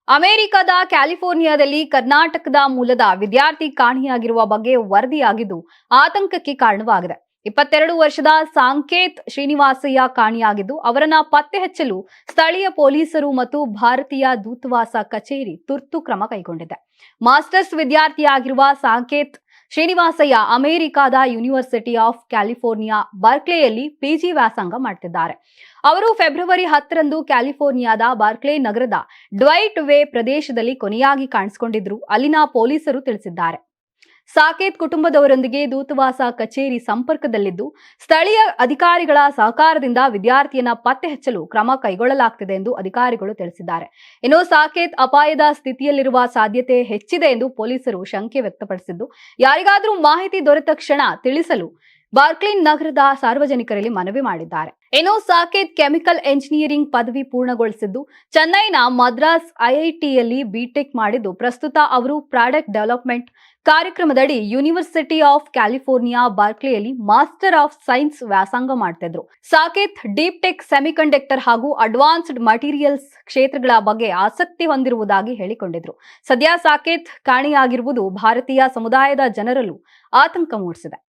ಅಮೆರಿಕದ ಕ್ಯಾಲಿಫೋರ್ನಿಯಾದಲ್ಲಿ ಕರ್ನಾಟಕದ ಮೂಲದ ವಿದ್ಯಾರ್ಥಿ ಕಾಣೆಯಾಗಿರುವ ಬಗ್ಗೆ ವರದಿಯಾಗಿದ್ದು ಆತಂಕಕ್ಕೆ ಕಾರಣವಾಗಿದೆ. 22 ವರ್ಷದ ಸಾಂಕೇತ್ ಶ್ರೀನಿವಾಸಯ್ಯ ಕಾಣೆಯಾಗಿದ್ದು ಅವರನ್ನ ಪತ್ತೆ ಹಚ್ಚಲು ಸ್ಥಳೀಯ ಪೊಲೀಸರು ಮತ್ತು ಭಾರತೀಯ ದೂತಾವಾಸ ಕಚೇರಿ ತುರ್ತು ಕ್ರಮ ಕೈಗೊಂಡಿದೆ. ಮಾಸ್ಟರ್ಸ್ ವಿದ್ಯಾರ್ಥಿಯಾಗಿರುವ ಸಾಂಕೇತ್ ಶ್ರೀನಿವಾಸಯ್ಯ ಅಮೆರಿಕದ ಯೂನಿವರ್ಸಿಟಿ ಆಫ್ ಕ್ಯಾಲಿಫೋರ್ನಿಯಾ ಬಾರ್ಕ್ಲೆಯಲ್ಲಿ ಪಿಜಿ ವ್ಯಾಸಂಗ ಮಾಡುತ್ತಿದ್ದಾರೆ. ಅವರು ಫೆಬ್ರವರಿ 10ರಂದು ಕ್ಯಾಲಿಫೋರ್ನಿಯಾದ ಬಾರ್ಕ್ಲೆ ನಗರದ ಡ್ವೈಟ್ ವೇ ಪ್ರದೇಶದಲ್ಲಿ ಕೊನೆಯಾಗಿ ಕಾಣಿಸಿಕೊಂಡಿದ್ರು ಅಲ್ಲಿನ ಪೊಲೀಸರು ತಿಳಿಸಿದ್ದಾರೆ. ಸಾಕೇತ್ ಕುಟುಂಬದವರೊಂದಿಗೆ ದೂತಾವಾಸ ಕಚೇರಿ ಸಂಪರ್ಕದಲ್ಲಿದ್ದು ಸ್ಥಳೀಯ ಅಧಿಕಾರಿಗಳ ಸಹಕಾರದಿಂದ ವಿದ್ಯಾರ್ಥಿಯನ್ನ ಪತ್ತೆ ಹಚ್ಚಲು ಕ್ರಮ ಕೈಗೊಳ್ಳಲಾಗುತ್ತಿದೆ ಎಂದು ಅಧಿಕಾರಿಗಳು ತಿಳಿಸಿದ್ದಾರೆ. ಇನ್ನು ಸಾಕೇತ್ ಅಪಾಯದ ಸ್ಥಿತಿಯಲ್ಲಿರುವ ಸಾಧ್ಯತೆ ಹೆಚ್ಚಿದೆ ಎಂದು ಪೊಲೀಸರು ಶಂಕೆ ವ್ಯಕ್ತಪಡಿಸಿದ್ದು ಯಾರಿಗಾದರೂ ಮಾಹಿತಿ ದೊರೆತ ಕ್ಷಣ ತಿಳಿಸಲು ಬಾರ್ಕ್ಲಿನ್ ನಗರದ ಸಾರ್ವಜನಿಕರಲ್ಲಿ ಮನವಿ ಮಾಡಿದ್ದಾರೆ. ಇನ್ನು ಸಾಕೇತ್ ಕೆಮಿಕಲ್ ಎಂಜಿನಿಯರಿಂಗ್ ಪದವಿ ಪೂರ್ಣಗೊಳಿಸಿದ್ದು ಚೆನ್ನೈನ ಮದ್ರಾಸ್ ಐಐಟಿಯಲ್ಲಿ ಬಿಟೆಕ್ ಮಾಡಿದ್ದು ಪ್ರಸ್ತುತ ಅವರು ಪ್ರಾಡಕ್ಟ್ ಡೆವಲಪ್ಮೆಂಟ್ ಕಾರ್ಯಕ್ರಮದಡಿ ಯೂನಿವರ್ಸಿಟಿ ಆಫ್ ಕ್ಯಾಲಿಫೋರ್ನಿಯಾ ಬಾರ್ಕ್ಲೆಯಲ್ಲಿ ಮಾಸ್ಟರ್ ಆಫ್ ಸೈನ್ಸ್ ವ್ಯಾಸಂಗ ಮಾಡ್ತಿದ್ರು. ಸಾಕೇತ್ ಡೀಪ್ ಟೆಕ್, ಸೆಮಿಕಂಡಕ್ಟರ್ ಹಾಗೂ ಅಡ್ವಾನ್ಸ್ಡ್ ಮಟೀರಿಯಲ್ಸ್ ಕ್ಷೇತ್ರಗಳ ಬಗ್ಗೆ ಆಸಕ್ತಿ ಹೊಂದಿರುವುದಾಗಿ ಹೇಳಿಕೊಂಡಿದ್ರು. ಸದ್ಯ ಸಾಕೇತ್ ಕಾಣೆಯಾಗಿರುವುದು ಭಾರತೀಯ ಸಮುದಾಯದ ಜನರಲ್ಲೂ ಆತಂಕ ಮೂಡಿಸಿದೆ.